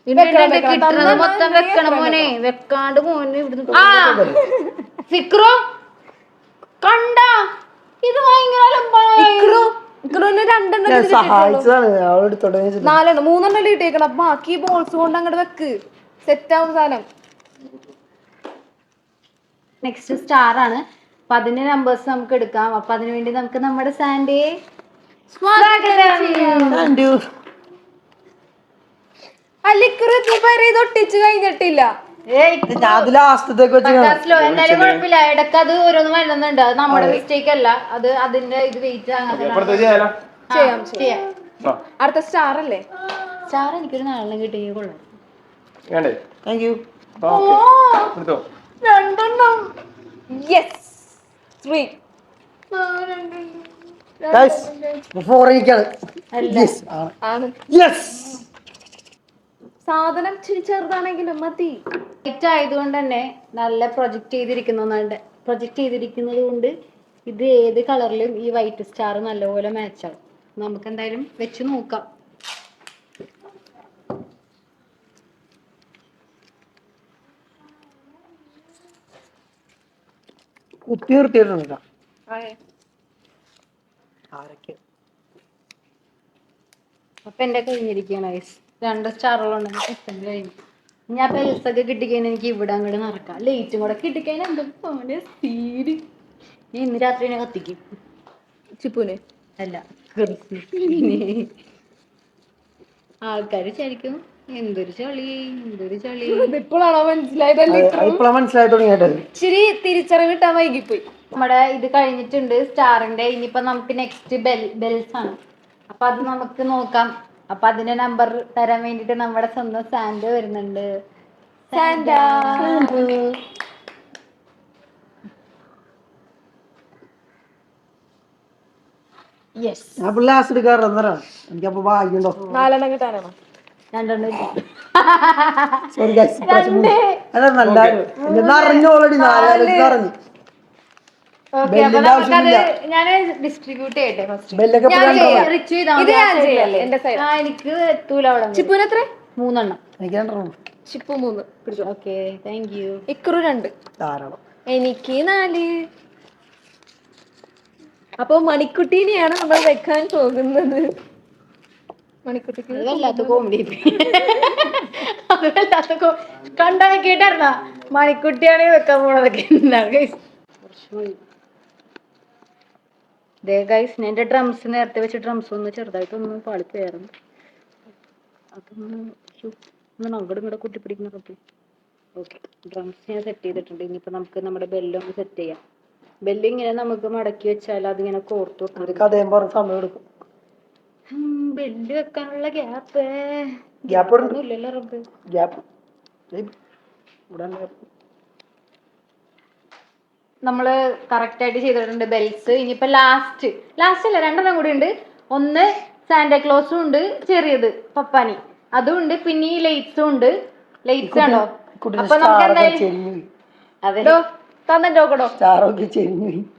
കിട്ടുന്നത് മൊത്തം വെക്കണം മോനെ, വെക്കാണ്ട് മോനെ ഇവിടുന്ന് ഫിക്രോ കണ്ട. ഇത് ഭയങ്കര സഹായിച്ചതാണ് അവളെടുത്തോട്ടെ. 4 3 കിട്ടിയേക്കണം. ബാക്കി ബോൾസ് കൊണ്ട് അങ്ങോട്ട് വെക്ക്, സെറ്റ് ആവും സാധനം. നെക്സ്റ്റ് സ്റ്റാർ ആണ്. അപ്പൊ അതിന്റെ നമ്പേഴ്സ് നമുക്ക് എടുക്കാം. അപ്പൊ അതിനു വേണ്ടി നമുക്ക് നമ്മുടെ സാൻഡയെ സ്വാഗതം. ഒട്ടിച്ചു കഴിഞ്ഞിട്ടില്ല. എന്നാലും കുഴപ്പമില്ല, ഇടക്ക് അത് ഓരോന്ന് വരുന്നുണ്ട്. അത് നമ്മുടെ മിസ്റ്റേക്ക് അല്ല, അത് അതിന്റെ ഇത് വെയിറ്റ് ചെയ്യാം. അടുത്ത സ്റ്റാർ അല്ലേ? സ്റ്റാർ എനിക്കൊരു 4 കിട്ടിയ കൊള്ളാം. സാധനം ചെറുതാണെങ്കിലും മതി. ലൈറ്റ് ആയതുകൊണ്ട് തന്നെ നല്ല പ്രൊജക്ട് ചെയ്തിരിക്കുന്നത് കൊണ്ട് ഇത് ഏത് കളറിലും ഈ വൈറ്റ് സ്റ്റാർ നല്ലപോലെ മാച്ച് ആവും. നമുക്ക് എന്തായാലും വെച്ച് നോക്കാം. കുത്തി നിർത്തിയിട്ടുണ്ട്. അപ്പൊ എന്റെ കഴിഞ്ഞിരിക്കുകയാണ് ഗൈസ്. 2 സ്റ്റാറുകളുണ്ടെങ്കിൽ സിസ്റ്റം കഴിഞ്ഞു. ഞാൻ പെൽസ് ഒക്കെ കിട്ടിക്കഴിഞ്ഞാൽ എനിക്ക് ഇവിടെ അങ്ങോട്ട് നടക്കാം. ലൈറ്റും കൂടെ കിട്ടിക്കഴിഞ്ഞാൽ എന്താ സ്പീഡ്. ഞാൻ ഇന്ന് രാത്രി തന്നെ കത്തിക്കും. ചിപ്പുനെ അല്ല, ആൾക്കാര് ശരിക്കും എന്തൊരു ചളി. ഇപ്പോഴാണോ മനസ്സിലായി തുടങ്ങിയത്? ഇച്ചിരി തിരിച്ചറിവ് കിട്ടാൻ വൈകിപ്പോയി. നമ്മുടെ ഇത് കഴിഞ്ഞിട്ടുണ്ട് സ്റ്റാറിന്റെ. ഇനിയിപ്പോ നമുക്ക് നെക്സ്റ്റ് ബെൽസ് ആണ്. അപ്പൊ അത് നമുക്ക് നോക്കാം. അപ്പൊ അതിന്റെ നമ്പർ തരാൻ വേണ്ടിട്ട് നമ്മുടെ സ്വന്തം സാൻഡ വരുന്നുണ്ട്. യെസ്. ഞാൻ ലാസ്റ്റ് എടുക്കാറ് എനിക്കപ്പോ ഭാഗ്യണ്ടോ? 4 കിട്ടാനാണോ? 2 സോറി അല്ല നല്ല അറിഞ്ഞു ഓൾറെഡി 4 അറിഞ്ഞു. ഓക്കെ, അപ്പൊ നമുക്കത് ഞാൻ ഡിസ്ട്രിബ്യൂട്ട് ചെയ്യട്ടെ ഫസ്റ്റ്. ബെല്ലൊക്കെ ഞാൻ ചെയ്യാം. റിച്ച് ഇത് ഞാൻ ചെയ്യാം, എന്റെ സൈഡ്. എനിക്ക് എത്തൂല അവിടെ. ചിപ്പുന് എത്ര? 3 എനിക്ക് 2 ചിപ്പു 3 പിടിച്ചോ. Okay, thank U. ഇക്രു 2, ധാരാളം. എനിക്ക് 4. അപ്പൊ മണിക്കുട്ടീനെയാണ് നമ്മൾ വെക്കാൻ പോകുന്നത്. മണിക്കുട്ടിക്ക് അത് വല്ലാത്ത കോമഡി. അത് വല്ലാത്ത കണ്ടാ കേട്ടായിരുന്ന മണിക്കുട്ടിയാണ് വെക്കാൻ പോണതൊക്കെ. ഗൈസ്, എന്റെ ഡ്രംസ് നേരത്തെ വെച്ച ഡ്രംസ് ഒന്ന് ചെറുതായിട്ടൊന്ന് പാളിപ്പോയായിരുന്നു. അതൊന്ന് അങ്ങോട്ടും ഇങ്ങോട്ട് കുട്ടിപ്പിടിക്കുന്നതൊക്കെ. ഓക്കെ, ഡ്രംസ് ഞാൻ സെറ്റ് ചെയ്തിട്ടുണ്ട്. ഇനിയിപ്പോ നമുക്ക് നമ്മുടെ ബെല്ലൊന്ന് സെറ്റ് ചെയ്യാം. ബെല്ല് ഇങ്ങനെ നമുക്ക് മടക്കി വെച്ചാൽ അതിങ്ങനെ കോർത്തു സമയം എടുക്കും. ബെല്ല് വെക്കാനുള്ള ഗ്യാപ്പ് ഇല്ലല്ലോ റബ്ബ്. നമ്മള് കറക്റ്റ് ആയിട്ട് ചെയ്തിട്ടുണ്ട് ബെൽസ്. ഇനിയിപ്പോ ലാസ്റ്റ് അല്ല, 2 കൂടി ഉണ്ട്. ഒന്ന് സാന്റാക്ലോസും ഉണ്ട്, ചെറിയത് പപ്പാനി അതും ഉണ്ട്. പിന്നെ ഈ ലൈറ്റ്സും ഉണ്ട്. ലൈറ്റ്സ് ആണോ? അപ്പൊ നമുക്ക് എന്തായാലും അതെ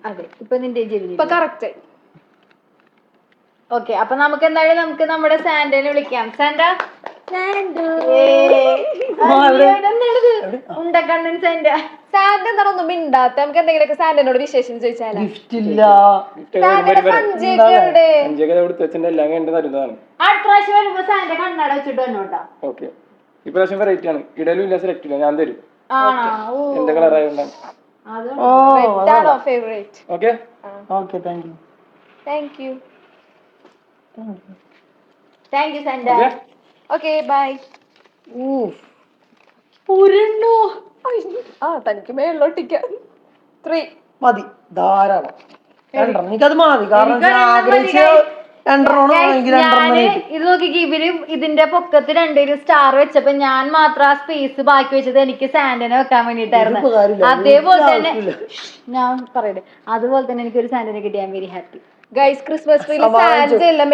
അതെ ഇപ്പൊ നിന്റെ കറക്റ്റ്. ഓക്കെ, അപ്പൊ നമുക്ക് എന്തായാലും നമുക്ക് നമ്മുടെ സാന്റനെ വിളിക്കാം. Santa, ഉണ്ടക്കണ്ണൻ Santa. സാന്റ എന്താണ് ഒന്നും മിണ്ടാത്ത? നമുക്ക് എന്തെങ്കിലുമൊക്കെ സാന്റനോട് വിശേഷം ചോദിച്ചാലോ? അടുത്ത പ്രാവശ്യം വരുമ്പോ സാന്റ കണ്ണട വെച്ചിട്ട് വന്നോട്ടാ. ഇപ്രാവശ്യം വെറൈറ്റി ആണ്. ഇടലും ഇല്ല, സെലക്ട് ഇല്ല, ഞാൻ തരും. എന്റെ കളർ ആയതുകൊണ്ടാണ്. Favourite. Okay, thank you Santa. Okay, bye. തനിക്ക് മേളിലോട്ടിക്കാം. 3 മതി, ധാരാളം. എനിക്കത് മതി. കാരണം ഇത് നോക്കിക്ക്, ഇവര് ഇതിന്റെ പൊക്കത്ത് 2 സ്റ്റാർ വെച്ചപ്പോ ഞാൻ മാത്രം ആ സ്പേസ് ബാക്കി വെച്ചത് എനിക്ക് സാന്റനെ വെക്കാൻ വേണ്ടിട്ടായിരുന്നു. അതേപോലെ തന്നെ ഞാൻ പറയട്ടെ, അതുപോലെ തന്നെ എനിക്ക് ഒരു സാന്റനെ കിട്ടി. I am very happy. Guys, Christmas ട്രീയിൽ സാന്റ എല്ലാം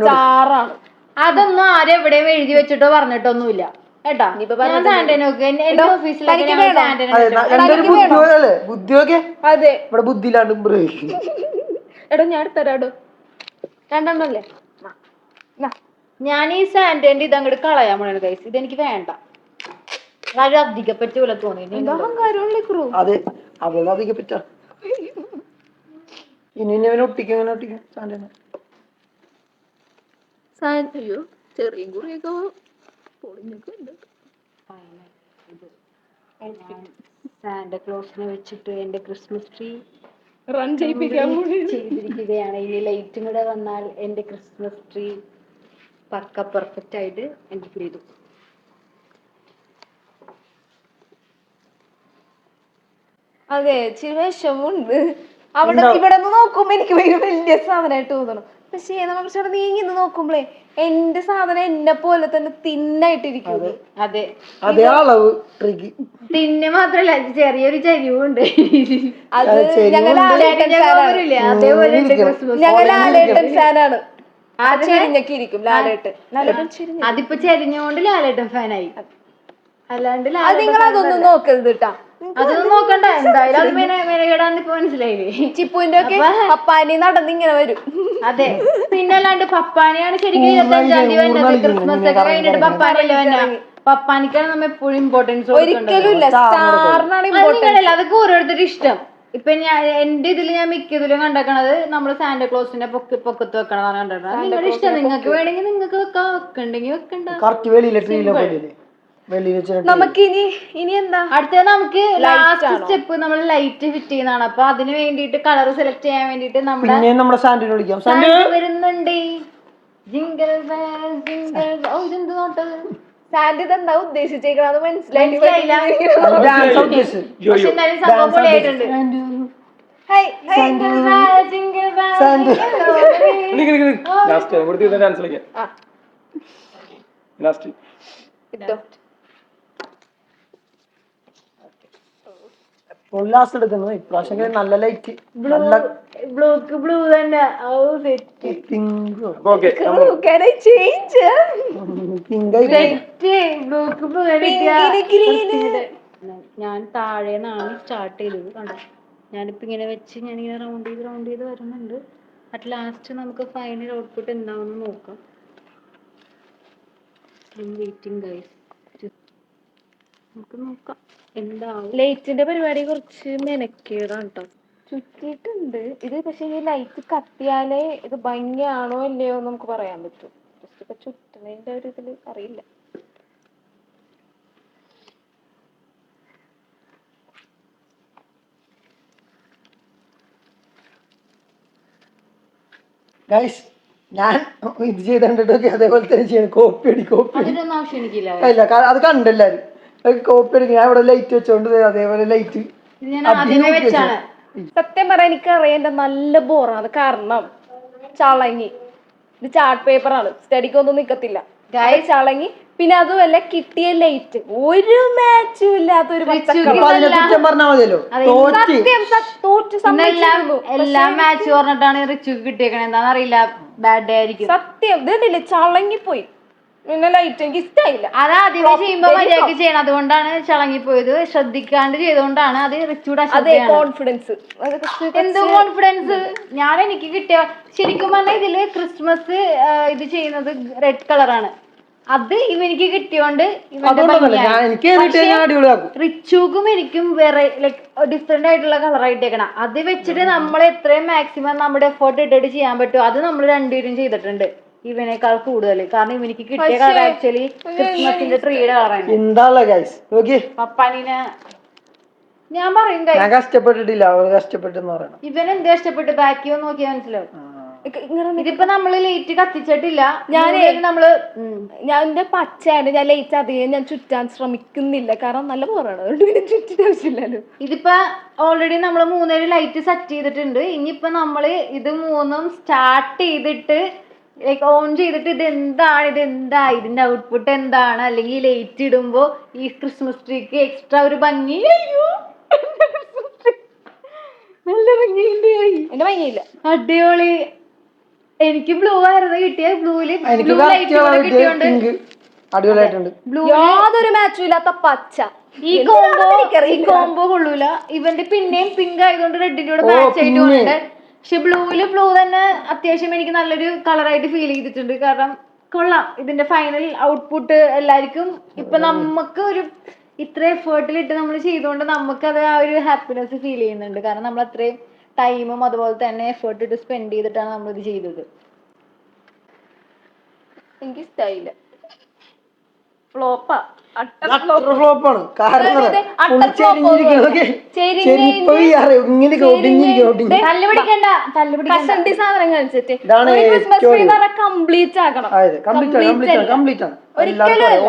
സ്റ്റാറാണ്. അതൊന്നും ആരും എവിടെയും എഴുതി വെച്ചിട്ടോ പറഞ്ഞിട്ടൊന്നുമില്ല കേട്ടാ. ഞാൻ സാന്റനെ നോക്കി എന്റെ ഓഫീസിലൊക്കെ ബുദ്ധിയൊക്കെ അതെ ഇവിടെ ബുദ്ധിയിലാണ്ട്. എടോ ഞാൻ തരാടോ, 2 അല്ലേ? ഞാൻ ഈ സാന്റന്റെ ഇത് അങ്ങോട്ട് കളയാൻ പോണത് ഗൈസ്. ഇതെനിക്ക് വേണ്ട. കാര്യം അധികം പറ്റി പോലെ തോന്നി. അതെ, അവളെ അധികം പറ്റാ. ഇനി ഒട്ടിക്കും സാന്റനെ. ചെറിയ കുറിയൊക്കെ സാന്റാക്ലോസിനെ വെച്ചിട്ട് എന്റെ ക്രിസ്മസ് ട്രീ റൺ ചെയ്യിപ്പിക്കാൻ ചെയ്തിരിക്കുകയാണ്. ഇനി ലൈറ്റും കൂടെ വന്നാൽ എന്റെ ക്രിസ്മസ് ട്രീ പക്ക പെർഫെക്റ്റ് ആയിട്ട് എനിക്ക് ഫീൽ ചെയ്തു. അതെ, ഇച്ചിരി വിഷമുണ്ട്. ഇവിടെ നിന്ന് നോക്കുമ്പോ എനിക്ക് വലിയ സാധനമായിട്ട് തോന്നണം. പക്ഷേ നമ്മൾ കുറച്ചുകൂടെ നീങ്ങി നോക്കുമ്പോഴേ എന്റെ സാധനം എന്നെ പോലെ തന്നെ തിന്നായിട്ടിരിക്കും. അതെ, അതേ അളവ് തിന്നെ മാത്രല്ല ചെറിയൊരു ചരിവുണ്ട്. അത് ഞങ്ങൾ ലാലേട്ടൻ ഫാനാണ്. ചെരിഞ്ഞൊക്കെ ഇരിക്കും ലാലേട്ടൻ. അതിപ്പോ ചെരിഞ്ഞോണ്ട് ലാലേട്ടൻ ഫാനായി. അല്ലാണ്ട് നിങ്ങൾ അതൊന്നും നോക്കരുത് കേട്ടാ. അതൊന്നും നോക്കണ്ട. എന്തായാലും അത് മെനകേടാന്ന് ഇപ്പൊ മനസ്സിലായില്ലേ. ചിപ്പുവിന്റെ ഒക്കെ പപ്പാനി നടന്നിങ്ങനെ വരും. അതെ, പിന്നെ അല്ലാണ്ട് പപ്പാനിയാണ് ശരിക്കും 25-ാം തീയതി വരുന്നത്. ക്രിസ്മസ് ഒക്കെ കഴിഞ്ഞിട്ട് പപ്പാനിയല്ലേ വന്നെ. പപ്പാനിക്കാണ് നമ്മ എപ്പോഴും ഇമ്പോർട്ടൻസ് ഒരിക്കലും ഇല്ല, സ്റ്റാറിനാണ് ഇമ്പോർട്ടൻസ്. അതൊക്കെ ഓരോരുത്തരുടെ ഇഷ്ടം. ഇപ്പൊ എന്റെ ഇതില് ഞാൻ മിക്കതിലും കണ്ടേക്കണത് നമ്മള് സാന്റാക്ലോസിന്റെ പൊക്കത്ത് വെക്കണതാണ് കണ്ടേക്കണത്. നിങ്ങളുടെ ഇഷ്ടം. നിങ്ങൾക്ക് വേണമെങ്കിൽ നിങ്ങൾക്ക് വെക്കാം, വെക്കണ്ടെങ്കിൽ വെക്കണ്ട. നമുക്ക് ഇനി എന്താ അടുത്തത്? നമുക്ക് ലാസ്റ്റ് സ്റ്റെപ്പ് നമ്മൾ ലൈറ്റ് ഫിറ്റ് ചെയ്യുന്നതാണ്. അപ്പൊ അതിന് വേണ്ടിട്ട് കളർ സെലക്ട് ചെയ്യാൻ വേണ്ടിട്ട് നമ്മുടെ സാന്റിനെ വിളിക്കാം. വരുന്നുണ്ട്. Jingle bell jingle. ഓ, ഇതെന്ത് നോട്ടത്? സാന്റി ഇതെന്താ ഉദ്ദേശിച്ചേക്കണെന്ന് മനസ്സിലായില്ല. പക്ഷെ എന്തായാലും സംഭവം പൊളിയായിട്ടുണ്ട്. ലാസ്റ്റ് എടുക്കുന്നത് ഇപ്രാവശ്യം നല്ല ലൈറ്റ്, നല്ല ബ്ലൂ തന്നെ സെറ്റ് പിങ്കോ അപ്പൊ ഓക്കെ Can I change? പിങ്കായി ബ്ലൂ ഞാൻ താഴേന്നാണ് സ്റ്റാർട്ട് ചെയ്തത് കണ്ടോ. ഞാനിപ്പോ ഇങ്ങനെ വെച്ച് ഞാനിങ്ങനെ റൗണ്ട് ചെയ്ത് വരുന്നുണ്ട്. അറ്റ് ലാസ്റ്റ് നമുക്ക് ഫൈനൽ ഔട്ട്പുട്ട് എന്താണെന്ന് നോക്കാം. വെയിറ്റിംഗ് ഗൈസ്, നമുക്ക് നോക്കാം എന്താവും. ലൈറ്റിന്റെ പരിപാടി കുറച്ച് മെനക്കേടാണ് കേട്ടോ. ചുറ്റിയിട്ടുണ്ട് ഇത്, പക്ഷെ ഈ ലൈറ്റ് കത്തിയാലേ ഇത് ഭംഗിയാണോ ഇല്ലയോ എന്ന് നമുക്ക് പറയാൻ പറ്റും. ജസ്റ്റ് ഇപ്പൊ ചുറ്റുന്നതിന്റെ ഒരു ഇതില് അറിയില്ല. ഗൈസ് ഞാൻ ഇത് ചെയ്തിട്ടൊക്കെ അതേപോലെ തന്നെ ചെയ്യണം. കോപ്പി അതിനൊന്നും ആവശ്യം എനിക്കില്ല. ഇല്ല, അത് കണ്ടെല്ലാരും കോപ്പി അടിക്കും. ഞാൻ ഇവിടെ ലൈറ്റ് വെച്ചോണ്ട് അതേപോലെ ലൈറ്റ് ഇത് ഞാൻ ആദ്യമേ വെച്ചാണ്. സത്യം പറയാൻ എനിക്ക് അറിയേണ്ട നല്ല ബോറാണ്. കാരണം ചളങ്ങി, ഇത് ചാർട്ട് പേപ്പറാണ്, സ്റ്റഡിക്കൊന്നും നിക്കത്തില്ല. ചളങ്ങി. പിന്നെ അതുമല്ല കിട്ടിയ ലൈറ്റ് ഒരു മാച്ചും ഇല്ലാത്തൊരു പറഞ്ഞാൽ മതിയല്ലോ. എല്ലാം മാച്ച് പറഞ്ഞിട്ടാണ് റിച്ചു കിട്ടിയേക്കണേ. എന്താണെന്ന് അറിയില്ല, ബാഡ് ഡേ ആയിരിക്കും. സത്യം ഇതില്ലേ ചളങ്ങിപ്പോയി. പിന്നെ ലൈറ്റ് എനിക്ക് ഇഷ്ടമായില്ല. അത് ആദ്യമേ ചെയ്യുമ്പോ മര്യാദക്ക് ചെയ്യണം. അതുകൊണ്ടാണ് ചളങ്ങിപ്പോയത്. ശ്രദ്ധിക്കാണ്ട് ചെയ്തോണ്ടാണ് അത് റിച്ചൂടെ. കോൺഫിഡൻസ്, എന്തോ കോൺഫിഡൻസ്. എനിക്ക് കിട്ടിയ ശരിക്കും പറഞ്ഞാൽ ഇതില് ക്രിസ്മസ് ഇത് ചെയ്യുന്നത് റെഡ് കളറാണ്. അത് ഇവനിക്ക് കിട്ടിയോണ്ട് റിച്ചുക്കും എനിക്കും വേറെ ലൈക് ഡിഫറെന്റ് ആയിട്ടുള്ള കളർ ആയിട്ടേക്കണം. അത് വെച്ചിട്ട് നമ്മൾ എത്രയും മാക്സിമം നമ്മുടെ എഫേർട്ട് ഇട്ടിട്ട് ചെയ്യാൻ പറ്റും അത് നമ്മൾ രണ്ടുപേരും ചെയ്തിട്ടുണ്ട്. ഇവനേക്കാൾ കൂടുതൽ. കാരണം ഇവനിക്ക് കിട്ടിയ കളർ ആക്ച്വലി ക്രിസ്മസിന്റെ ട്രീയുടെ കളറാണ്. പപ്പാനിനെ ഞാൻ പറയും കഷ്ടപ്പെട്ടിട്ടില്ല, കഷ്ടപ്പെട്ടെന്ന് പറയണം. ഇവൻ എന്ത് കഷ്ടപ്പെട്ട് ബാക്കി ഒന്ന് നോക്കിയാൽ മനസ്സിലാവും. ഇതിപ്പോ നമ്മള് ലൈറ്റ് കത്തിച്ചിട്ടില്ല. ഞാൻ എന്റെ പച്ചയാണ്, ഞാൻ ലൈറ്റ് അധികം ഞാൻ ചുറ്റാൻ ശ്രമിക്കുന്നില്ല. കാരണം നല്ല പോറാണ്, അതുകൊണ്ട് പിന്നെ ചുറ്റിന്റെ ആവശ്യമില്ലല്ലോ. ഇതിപ്പോ ഓൾറെഡി നമ്മള് 3 ലൈറ്റ് സെറ്റ് ചെയ്തിട്ടുണ്ട്. ഇനിയിപ്പോ നമ്മള് ഇത് 3 സ്റ്റാർട്ട് ചെയ്തിട്ട് ലൈക്ക് ഓൺ ചെയ്തിട്ട് ഇതെന്താ ഇതിന്റെ ഔട്ട്പുട്ട് എന്താണ്, അല്ലെങ്കിൽ ലൈറ്റ് ഇടുമ്പോ ഈ ക്രിസ്മസ് ട്രീക്ക് എക്സ്ട്രാ ഒരു ഭംഗി. നല്ല ഭംഗിയുണ്ട്. എന്റെ ഭംഗിയില്ല, അടിപൊളി. എനിക്ക് ബ്ലൂ ആയിരുന്നു കിട്ടിയ. ബ്ലൂ കിട്ടിയോണ്ട് യാതൊരു മാച്ചും ഇല്ലാത്ത പച്ച. ഈ കോംബോ കൊള്ളൂല. ഇവന്റെ പിന്നെയും പിങ്ക് ആയതുകൊണ്ട് റെഡിന്റെ കൂടെ മാച്ച് ആയിട്ട് കൊണ്ടുണ്ട്. പക്ഷെ ബ്ലൂ തന്നെ അത്യാവശ്യം എനിക്ക് നല്ലൊരു കളറായിട്ട് ഫീൽ ചെയ്തിട്ടുണ്ട്. കാരണം കൊള്ളാം. ഇതിന്റെ ഫൈനൽ ഔട്ട്പുട്ട് എല്ലാവർക്കും ഇപ്പൊ നമുക്ക് ഒരു ഇത്ര എഫേർട്ടിലിട്ട് നമ്മൾ ചെയ്തുകൊണ്ട് നമുക്കത് ആ ഒരു ഹാപ്പിനെസ് ഫീൽ ചെയ്യുന്നുണ്ട്. കാരണം നമ്മൾ അത്രയും ടൈമും അതുപോലെ തന്നെ എഫേർട്ട് ഇട്ട് സ്പെൻഡ് ചെയ്തിട്ടാണ് നമ്മളിത് ചെയ്തത്. എനിക്ക് ഇഷ്ടായില്ല. ഫ്ലോപ്പാ, ഫ്ലോപ്പാണ്. കാരണം സാധനം കാണിച്ചിട്ട് കംപ്ലീറ്റ് ആക്കണം.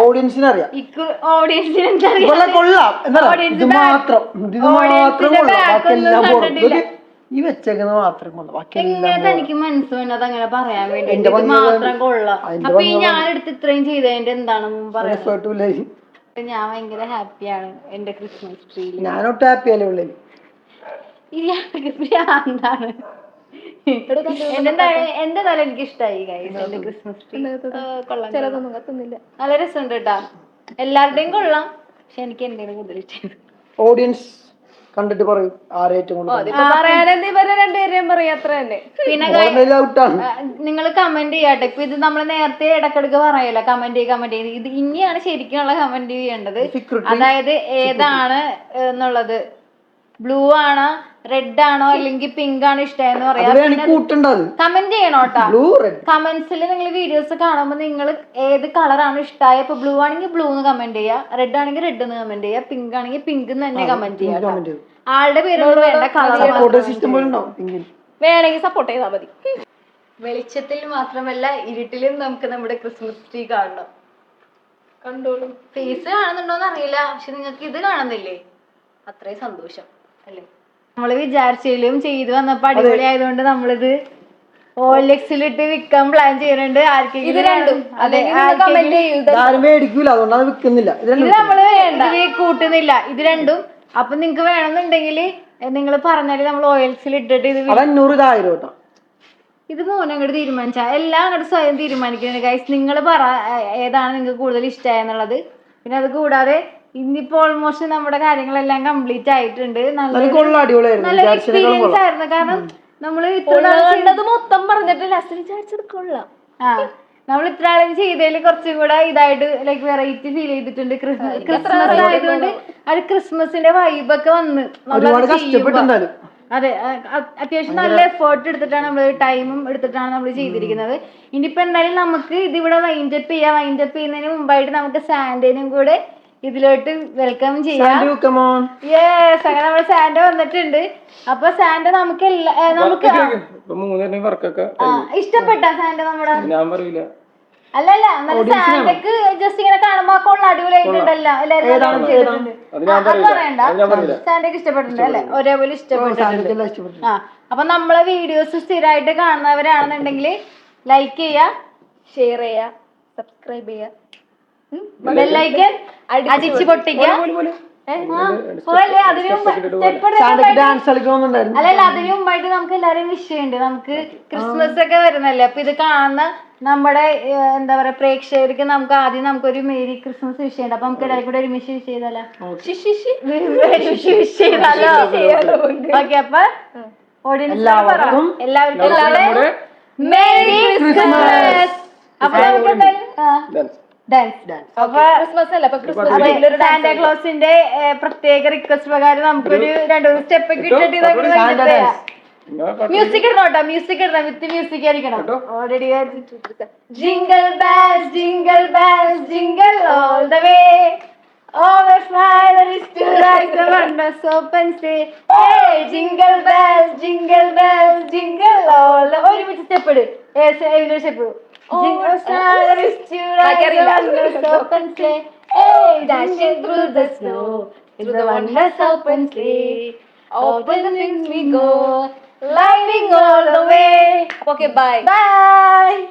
ഓഡിയൻസിന് അറിയാം, കൊള്ളാം. എന്താ ഇത് മാത്രം, ഈ വെച്ചേക്കുന്നത് മാത്രം കൊള്ളാം. എനിക്ക് മനസ്സിലായത് അങ്ങനെ പറയാൻ വേണ്ടി മാത്രം കൊള്ളാം. അപ്പൊ ഈ ഞാനെടുത്ത് ഇത്രയും ചെയ്തതിന്റെ എന്താണെന്ന് പറയാം. ഞാൻ ഭയങ്കര ഹാപ്പിയാണ് എന്റെ ക്രിസ്മസ് ട്രീയിൽ. ഞാനൊട്ട് ഹാപ്പിയല്ലേ ഉള്ളു. എന്താണ് എന്റെ തല എനിക്ക് ഇഷ്ടമായി എന്റെ ക്രിസ്മസ് ട്രീ. കൊള്ളാം, നല്ല രസമുണ്ട് കേട്ടാ. എല്ലാവരുടെയും കൊള്ളാം, പക്ഷെ എനിക്ക് എന്തെങ്കിലും കൂടുതൽ ഇഷ്ടം. ഓഡിയൻസ് കണ്ടിട്ട് പറയും ആരേറ്റവും പിന്നെ നിങ്ങൾ കമന്റ് ചെയ്യാട്ടെ. ഇപ്പൊ ഇത് നമ്മൾ നേരത്തെ ഇടക്കിടക്ക് പറയല്ലോ കമന്റ് ചെയ്ത്. ഇത് ഇനിയാണ് ശരിക്കുള്ള കമന്റ് ചെയ്യേണ്ടത്. അതായത് ഏതാണ് എന്നുള്ളത്, ബ്ലൂ ആണോ റെഡ് ആണോ അല്ലെങ്കിൽ പിങ്ക് ആണോ ഇഷ്ടമായെന്ന് പറയാം. കമന്റ് ചെയ്യണോട്ടാ. കമന്റ്സിൽ നിങ്ങൾ വീഡിയോസ് കാണുമ്പോൾ നിങ്ങൾ ഏത് കളറാണ് ഇഷ്ടമായ. ഇപ്പൊ ബ്ലൂ ആണെങ്കിൽ ബ്ലൂ എന്ന് കമന്റ് ചെയ്യാ, റെഡ് ആണെങ്കിൽ റെഡ് എന്ന് കമന്റ് ചെയ്യാ, പിങ്ക് ആണെങ്കിൽ പിങ്ക് എന്ന് തന്നെ കമന്റ് ചെയ്യാം. ആളുടെ പേരോട് വേണ്ട, കളർ വേണമെങ്കിൽ സപ്പോർട്ട് ചെയ്താൽ മതി. വെളിച്ചത്തിൽ മാത്രമല്ല ഇരുട്ടിലും നമുക്ക് നമ്മുടെ ക്രിസ്മസ് ട്രീ കാണണം. കണ്ടോളൂ. ഫേസ് കാണുന്നുണ്ടോന്ന് അറിയില്ല, പക്ഷെ നിങ്ങൾക്ക് ഇത് കാണുന്നില്ലേ, അത്രയും സന്തോഷം അല്ലേ. നമ്മള് വിചാരിച്ചാലും ചെയ്തു വന്നപ്പോ അടിപൊളി ആയതുകൊണ്ട് നമ്മളിത് OLX-ലിട്ട് വിൽക്കാൻ പ്ലാൻ ചെയ്യുന്നുണ്ട്. ആർക്കെങ്കിലും ഇത് നമ്മള് കൂട്ടുന്നില്ല ഇത് രണ്ടും. അപ്പൊ നിങ്ങക്ക് വേണമെന്നുണ്ടെങ്കിൽ നിങ്ങൾ പറഞ്ഞാല് നമ്മൾ ഓയിൽസിൽ ഇട്ടിട്ട് ഇത് അത് 500 ഇത് 1000 കേട്ടോ. ഇത് മോനെ അങ്ങോട്ട് തീരുമാനിച്ചാ എല്ലാം അങ്ങോട്ട് സ്വയം തീരുമാനിക്കുന്നത് ഗൈസ്. നിങ്ങൾ പറ ഏതാണ് നിങ്ങൾക്ക് കൂടുതൽ ഇഷ്ടമായെന്നുള്ളത്. പിന്നെ അത് കൂടാതെ ഇന്നിപ്പോ ഓൾമോസ്റ്റ് നമ്മുടെ കാര്യങ്ങളെല്ലാം കംപ്ലീറ്റ് ആയിട്ടുണ്ട്. നല്ല എക്സ്പീരിയൻസ് ആയിരുന്നു. കാരണം നമ്മള് മൊത്തം പറഞ്ഞിട്ട് ലാസ്റ്റ് വിചാരിച്ചത് കൊള്ളാം. നമ്മൾ ഇത്ര ആളും ചെയ്തതിൽ കുറച്ചും കൂടെ ഇതായിട്ട് ലൈക്ക് വെറൈറ്റി ഫീൽ ചെയ്തിട്ടുണ്ട്. ക്രിസ്മസ് ആയതുകൊണ്ട് അത് ക്രിസ്മസിന്റെ വൈബൊക്കെ വന്ന് അതെ അത്യാവശ്യം നല്ല എഫേർട്ട് എടുത്തിട്ടാണ് നമ്മൾ ടൈമും എടുത്തിട്ടാണ് നമ്മൾ ചെയ്തിരിക്കുന്നത്. ഇനിയിപ്പോ എന്തായാലും നമുക്ക് ഇതിവിടെ വൈൻഡപ്പ് ചെയ്യാം. വൈൻഡപ്പ് ചെയ്യുന്നതിന് മുമ്പായിട്ട് നമുക്ക് സാന്റേനും കൂടെ ഇതിലോട്ട് വെൽക്കം ചെയ്യാം. യെസ്, അങ്ങനെ നമ്മുടെ സാന്റ വന്നിട്ടുണ്ട്. അപ്പൊ സാന്റ നമുക്ക് ഇഷ്ടപ്പെട്ട സാന്റ നമ്മുടെ അല്ലല്ല സാന്റക്ക് ജസ്റ്റ് ഇങ്ങനെ കാണുമ്പോ കൊള്ള അടിപൊളിയായിട്ടുണ്ടല്ലോ. എല്ലാവരും ചെയ്തിട്ടുണ്ട്. അത് പറയണ്ട, സാന്റക്ക് ഇഷ്ടപ്പെട്ടിട്ടുണ്ട് അല്ലെ? ഒരേപോലെ ഇഷ്ടപ്പെട്ടിട്ടുണ്ട്. അപ്പൊ നമ്മളെ വീഡിയോസ് സ്ഥിരമായിട്ട് കാണുന്നവരാണെന്നുണ്ടെങ്കിൽ ലൈക്ക് ചെയ്യാ, ഷെയർ ചെയ്യാ, സബ്സ്ക്രൈബ് ചെയ്യാ, ബെല്ലൈക്കൻ അടിച്ചു പൊട്ടിക്കുക. അല്ലല്ല, അതിനു മുമ്പായിട്ട് നമുക്ക് എല്ലാരെയും വിഷ് ചെയ്യണ്ട്. നമുക്ക് ക്രിസ്മസ് ഒക്കെ വരുന്നല്ലേ. അപ്പൊ ഇത് കാണുന്ന നമ്മുടെ എന്താ പറയാ പ്രേക്ഷകർക്ക് നമുക്ക് ആദ്യം നമുക്കൊരു മേരി ക്രിസ്മസ് വിഷ് ചെയ്യണ്ട. അപ്പൊ നമുക്ക് എല്ലാവർക്കും കൂടെ ഒരുമിച്ച് വിഷ് ചെയ്താലോ? ഓക്കെ, അപ്പൊ ഓഡിയൻസ് എല്ലാവർക്കും മേരി ക്രിസ്മസ്. അപ്പൊ നമുക്ക് എന്തായാലും സാന്റാക്ലോസിന്റെ പ്രത്യേക റിക്വസ്റ്റ് പ്രകാരം നമുക്കൊരു 2-3 സ്റ്റെപ്പ് കിട്ടിട്ട് മ്യൂസിക് ഇടണോട്ടോ. മ്യൂസിക് ഇടണം, വിത്ത് മ്യൂസിക് ആയിരിക്കണം. Already jingle bells jingle bells jingle all the way over Friday is to rise the wonders open say hey jingle bells jingle all the ഒരുമിച്ച് സ്റ്റെപ്പ് ഇട്. ഏതൊരു step? Jingle Friday is to rise the wonders open say hey dashing through the snow through the wonders open say open the wings we go lighting all the way. Okay, bye. Bye.